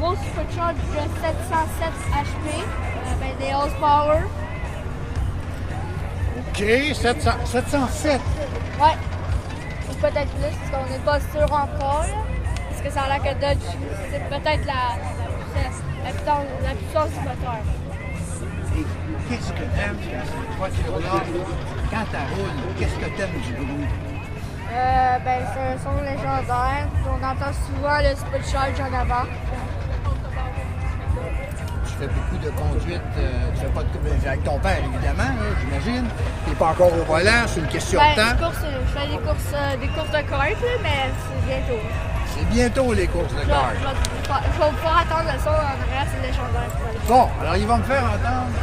gros supercharge de 707 HP, des horsepower. OK, 707. Ouais. Ou peut-être plus, parce qu'on n'est pas sûr encore. Là. Parce que ça a l'air que Dodge, c'est peut-être la puissance du moteur. Et qu'est-ce que t'aimes dans cette voiture-là? Quand tu roules, qu'est-ce que t'aimes du bruit? C'est un son légendaire. On entend souvent le supercharge en avant. Tu fais beaucoup de conduite, tu fais pas de avec ton père, évidemment, j'imagine. Tu n'es pas encore au volant, c'est une question de temps. Je fais des courses de kart, mais c'est bientôt. C'est bientôt les courses de kart. Je vais pouvoir attendre le son en arrière, c'est légendaire. Bon, alors ils vont me faire entendre.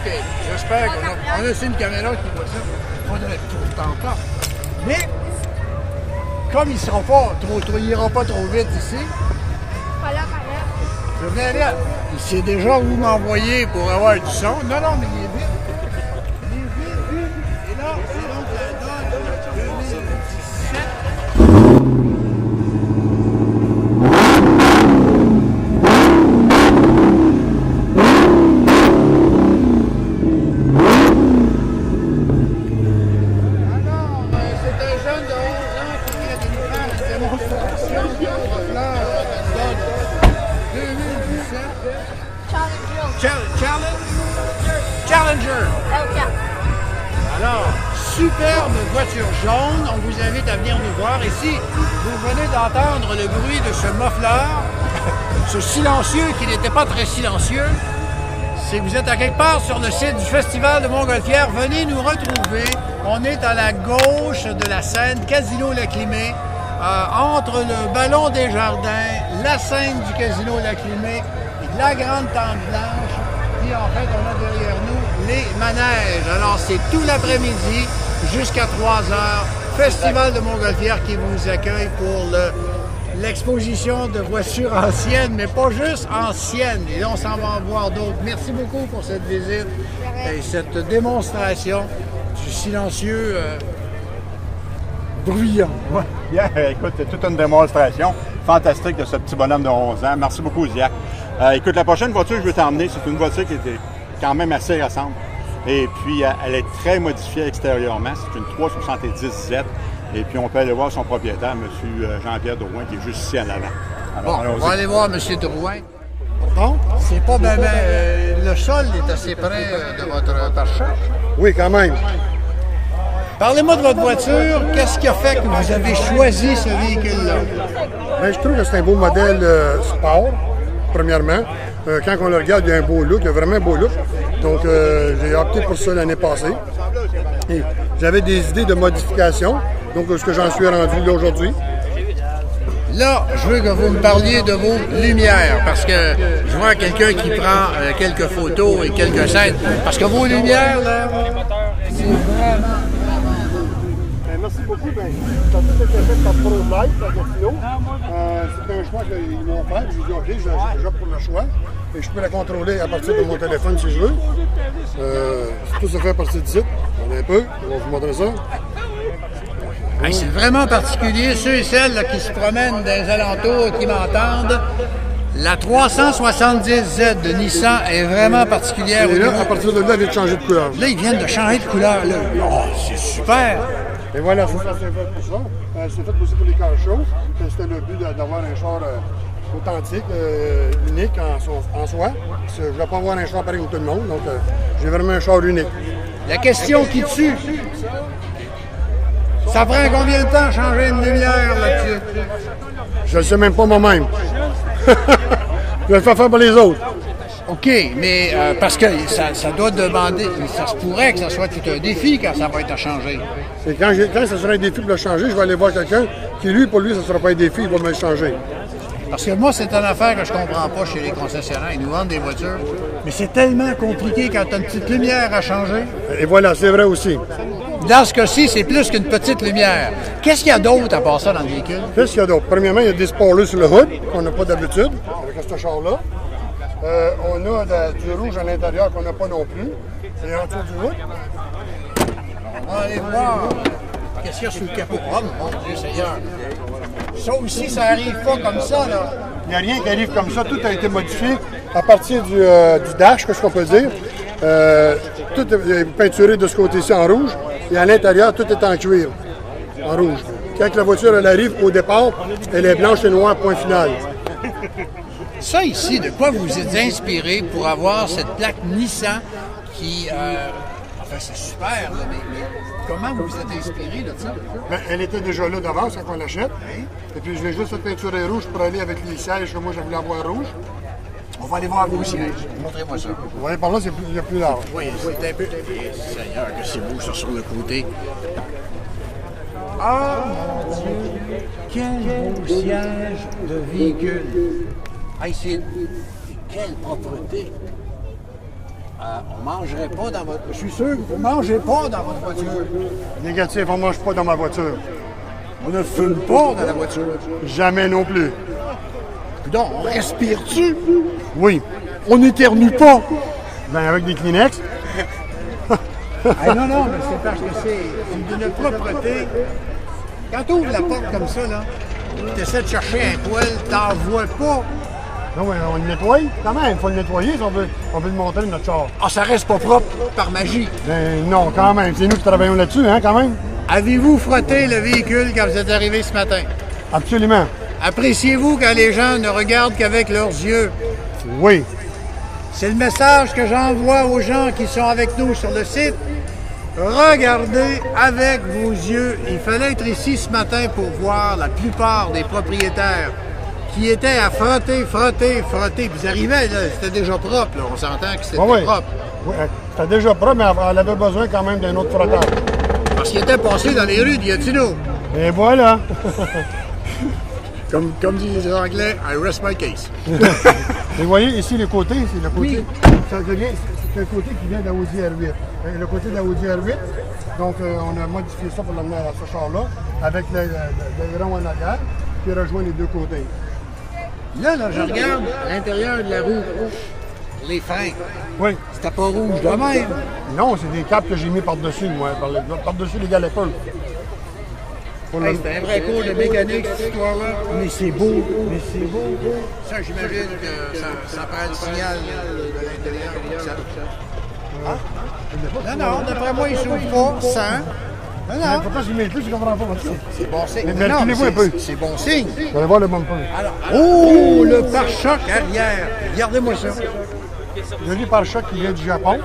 OK, j'espère qu'on a aussi une caméra qui voit ça. Il faudrait tout le temps encore. Mais, comme ils n'iront pas trop vite ici, je viens là. Il sait déjà où m'envoyer pour avoir du son. Non, mais il est vite. Il est vite. Et là, c'est donc la Dodge 2017. Challenger. Alors, superbe voiture jaune. On vous invite à venir nous voir. Et si vous venez d'entendre le bruit de ce muffler, ce silencieux qui n'était pas très silencieux, si vous êtes à quelque part sur le site du Festival de Montgolfière, venez nous retrouver. On est à la gauche de la scène, Casino Laclimé, entre le Ballon des Jardins, la scène du Casino Laclimé, la Grande Tente Blanche. Puis en fait, on a derrière nous les manèges. Alors, c'est tout l'après-midi jusqu'à 3 heures. Festival de Montgolfière qui vous accueille pour l'exposition de voitures anciennes, mais pas juste anciennes. Et là, on s'en va en voir d'autres. Merci beaucoup pour cette visite et cette démonstration du silencieux bruyant. Ouais. Bien, écoute, c'est toute une démonstration fantastique de ce petit bonhomme de 11 ans. Merci beaucoup, Ziac. Écoute, la prochaine voiture que je veux t'emmener, c'est une voiture qui était quand même assez récente. Et puis, elle est très modifiée extérieurement. C'est une 370Z. Et puis, on peut aller voir son propriétaire, M. Jean-Pierre Drouin, qui est juste ici en avant. Alors, on va aller voir M. Drouin. Bon, c'est pas bien... le sol est assez près de votre pare-choc. Oui, quand même. Parlez-moi de votre voiture. Qu'est-ce qui a fait que vous avez choisi ce véhicule-là? Bien, je trouve que c'est un beau modèle sport, premièrement. Quand on le regarde, il y a un beau look, il y a vraiment un beau look. Donc, j'ai opté pour ça l'année passée. Et j'avais des idées de modification, donc ce que j'en suis rendu là aujourd'hui. Là, je veux que vous me parliez de vos lumières, parce que je vois quelqu'un qui prend quelques photos et quelques scènes. Parce que vos lumières, là, c'est vraiment... Merci beaucoup. Ça a tout été fait par ProLight à Gatineau. C'est un choix qu'ils m'ont fait. J'ai dit OK, j'ai déjà pour le choix. Et je peux la contrôler à partir de mon téléphone si je veux. Tout se fait à partir du site. Attendez un peu, on va vous montrer ça. Hey, c'est vraiment particulier. Ceux et celles là, qui se promènent dans les alentours, qui m'entendent, la 370Z de Nissan est vraiment particulière. Et là, à partir de là, elle vient de changer de couleur. Là, ils viennent de changer de couleur. Là. Oh, c'est super! Et voilà, c'est fait pour ça. C'est fait aussi pour les cars chauds. C'était le but d'avoir un char authentique, unique en soi. Je ne vais pas avoir un char pareil pour tout le monde, donc j'ai vraiment un char unique. La question qui tue, ça prend combien de temps changer une lumière là-dessus? Je ne sais même pas moi-même. Je vais le faire pour les autres. OK, mais parce que ça doit demander, ça se pourrait que ça soit tout un défi quand ça va être à changer. Et quand ça sera un défi pour le changer, je vais aller voir quelqu'un qui, pour lui, ça ne sera pas un défi, il va me le changer. Parce que moi, c'est une affaire que je comprends pas chez les concessionnaires. Ils nous vendent des voitures, mais c'est tellement compliqué quand tu as une petite lumière à changer. Et voilà, c'est vrai aussi. Dans ce cas-ci, c'est plus qu'une petite lumière. Qu'est-ce qu'il y a d'autre à part ça dans le véhicule? Qu'est-ce qu'il y a d'autre? Premièrement, il y a des spoilers sur le hood qu'on n'a pas d'habitude avec ce char-là. On a du rouge à l'intérieur qu'on n'a pas non plus. Et en dessous du hood. On va aller voir qu'est-ce qu'il y a sous le capot. Oh mon Dieu Seigneur! Ça aussi, ça arrive pas comme ça, là. Il n'y a rien qui arrive comme ça. Tout a été modifié à partir du dash, qu'est-ce qu'on peut dire. Tout est peinturé de ce côté-ci en rouge. Et à l'intérieur, tout est en cuir, en rouge. Quand la voiture elle arrive au départ, elle est blanche et noire, point final. Ça ici, de quoi vous êtes inspiré pour avoir cette plaque Nissan qui... enfin, c'est super, là, mais comment vous vous êtes inspiré de ça? Ben, elle était déjà là d'avance quand on l'achète. Oui. Et puis je l'ai juste fait peinturer rouge pour aller avec les sièges que moi je voulais avoir rouge. On va aller voir vos sièges. Montrez-moi ça. Vous voyez par là, c'est plus large. Oui, c'est un peu... Seigneur, que c'est beau ça sur le côté. Ah, mon Dieu! Quel beau siège de véhicule! Hey, c'est... Quelle propreté! On ne mangerait pas dans votre... Je suis sûr que vous ne mangez pas dans votre voiture. Négatif, on ne mange pas dans ma voiture. On ne fume pas dans la voiture. Jamais non plus. Donc, on respire-tu? Oui. On n'éternue pas. Ben, avec des Kleenex. Non, non, mais c'est parce que c'est d'une propreté. Quand tu ouvres la porte comme ça, là, tu essaies de chercher un poêle, t'en vois pas. Non, oui, on le nettoie quand même. Il faut le nettoyer si on veut le montrer notre char. Ah, ça reste pas propre par magie. Ben non, quand même. C'est nous qui travaillons là-dessus, hein, quand même. Avez-vous frotté le véhicule quand vous êtes arrivé ce matin? Absolument. Appréciez-vous quand les gens ne regardent qu'avec leurs yeux? Oui. C'est le message que j'envoie aux gens qui sont avec nous sur le site. Regardez avec vos yeux. Il fallait être ici ce matin pour voir la plupart des propriétaires qui étaient à frotter. Vous arrivez, là, c'était déjà propre. Là. On s'entend que c'était propre. Oui, c'était déjà propre, mais elle avait besoin quand même d'un autre frottage. Parce qu'il était passé dans les rues de Gatineau. Et voilà. Comme disent les Anglais, I rest my case. Et vous voyez, ici, les côtés, c'est le côté. C'est un côté qui vient de la Audi R8. Le côté de la Audi R8, donc on a modifié ça pour l'amener à ce char-là, avec l'aileron en arrière, puis rejoindre les deux côtés. Là, je regarde à l'intérieur de la roue, les freins. Oui. C'était pas rouge de même. Non, c'est des câbles que j'ai mis par-dessus, moi, par-dessus les galépeurs. Hey, c'était un vrai cours de mécanique, cette histoire-là. Mais c'est beau, Ça, j'imagine que ça prend le signal de l'intérieur. Non, d'après moi, il ne s'ouvre pas sans. Non. Pourquoi je ne mets plus, je ne comprends pas. C'est bon signe. Mais reculez-vous un peu. C'est bon signe. Vous allez voir le bumper. Oh, le pare-choc arrière. Regardez-moi ça. Le pare-choc qui vient du Japon.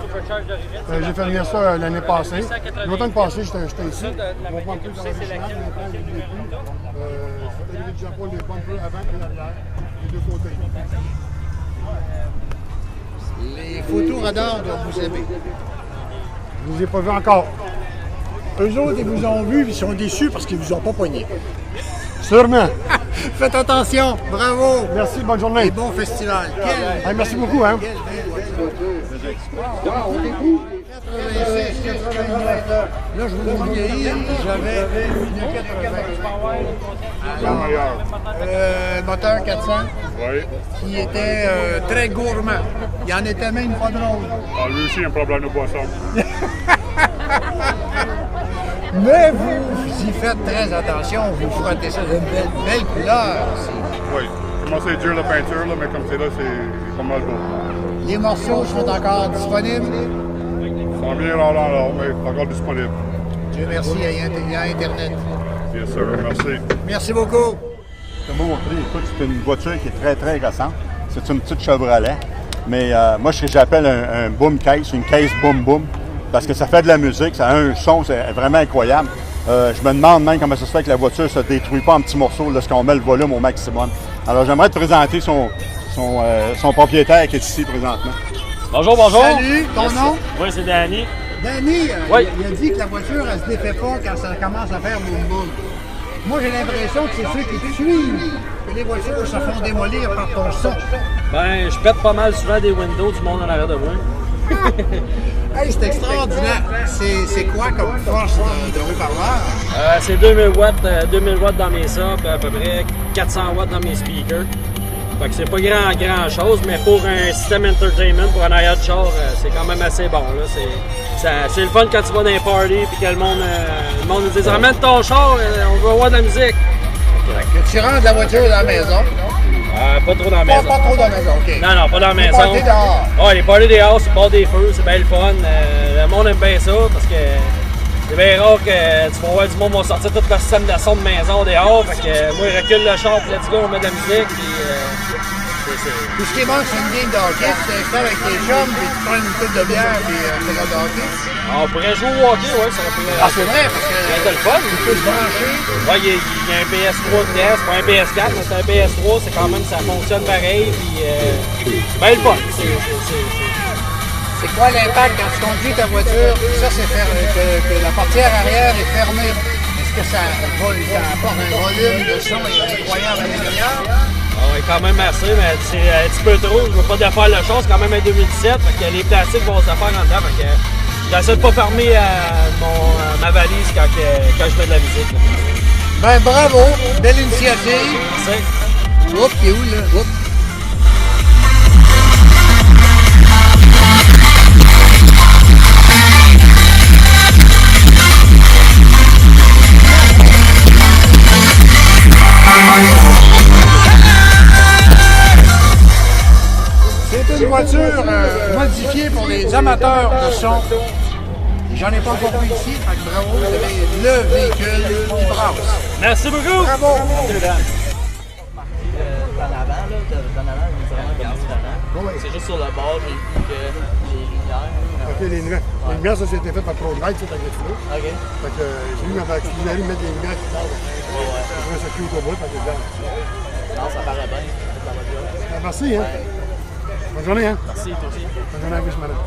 J'ai fait venir ça l'année passée. L'automne passé, j'étais ici. On prend plus dans l'original, maintenant, il n'y a plus. C'est arrivé du Japon, les bumpers avant et arrière, les deux côtés. Les photos radars doivent vous aimer. Je ne les ai pas vus encore. Eux autres, ils vous ont vu, ils sont déçus parce qu'ils ne vous ont pas pogné. Sûrement. Faites attention, bravo. Merci, bonne journée. Et bon festival. Merci beaucoup. Hein. Là, je vous dis vieillir, j'avais une 80. Moteur 400, qui était très gourmand. Il en était même pas drôle. Ah, lui aussi, un problème de boisson. Mais vous y faites très attention, vous frottez ça d'une belle couleur. Oui, commencé à dur la peinture, là, mais comme c'est là, c'est pas mal beau. Les morceaux sont encore disponibles. Ils sont bien là, mais encore disponibles. Dieu merci, il y a Internet. Bien sûr, merci. Merci beaucoup. Je vais vous montrer, écoute, c'est une voiture qui est très, très récente. C'est une petite Chevrolet. Mais moi, ce que j'appelle un boom case, une case boom, parce que ça fait de la musique, ça a un son, c'est vraiment incroyable. Je me demande même comment ça se fait que la voiture ne se détruit pas en petits morceaux lorsqu'on met le volume au maximum. Alors, j'aimerais te présenter son propriétaire qui est ici présentement. Bonjour. Salut, ton nom? Oui, c'est Danny. Danny, Oui. il a dit que la voiture, elle se défait pas quand ça commence à faire boum boum. Moi, j'ai l'impression que c'est ceux qui te suivent, que les voitures se font démolir par ton son. Ben, je pète pas mal souvent des windows du monde en arrière de moi. Hey, c'est extraordinaire. C'est quoi comme force de haut-parleur? C'est 2000 watts dans mes subs, à peu près 400 watts dans mes speakers. Fait que c'est pas grand chose, mais pour un système entertainment, pour un arrière de char, c'est quand même assez bon. C'est le fun quand tu vas dans les parties et que le monde nous dit « Ramène ton char, on veut avoir de la musique ». Fait que tu rentres la voiture dans la maison. Pas trop dans la Pas maison. trop dans la maison, OK. Non, non, pas dans la maison. Party dehors. Ouais, les parties dehors, c'est pas des feux, c'est bien le fun. Le monde aime bien ça parce que c'est bien rare que tu vas voir du monde qui va sortir tout le système de son de maison dehors. Fait que moi, je recule le char, puis let's go, on met de la musique. Puis, Tout ce qui est bon, c'est une game de hockey. Tu t'installes avec tes chums, puis tu prends une coupe de bière, puis tu regardes de hockey. on pourrait jouer au hockey, ouais, ça pourrait. Ah, c'est vrai, parce que C'est le fun. tu peux se brancher. Ouais, il y a un PS3 dedans, c'est pas un PS4, mais c'est un PS3, c'est quand même, ça fonctionne pareil, puis c'est bien le fun. C'est quoi l'impact quand tu conduis ta voiture? Ça, c'est que la portière arrière est fermée. Est-ce que ça apporte un volume de son incroyable à l'intérieur? Ah ouais, quand même assez, mais c'est un petit peu trop. Je veux pas défaire le char, c'est quand même un 2017, fait que les plastiques vont se défaire en dedans, fait que j'essaie de pas fermer ma valise quand je mets de la musique. Là. Ben bravo, belle initiative. Merci. Oups, il est où là? Oups. C'est une voiture modifiée pour les amateurs de son. J'en ai pas encore vu ici, fait que bravo, vous avez le véhicule qui brasse. Merci beaucoup. Bravo! D'en avant, là, d'en avant, c'est vraiment gaz d'avant. C'est juste sur le bord, j'ai vu que les lumières. OK, les lumières. Les lumières, ça, c'était fait par ProDrive, c'est avec ça. OK. Fait que j'ai vu avec Finali mettre des lumières qui parlent. Je trouvais ça cute au bout, fait que Non, ça paraît bien. Ça va bien. merci, hein? Bonne journée, hein? Merci, toi aussi. Bonne journée à vous, madame.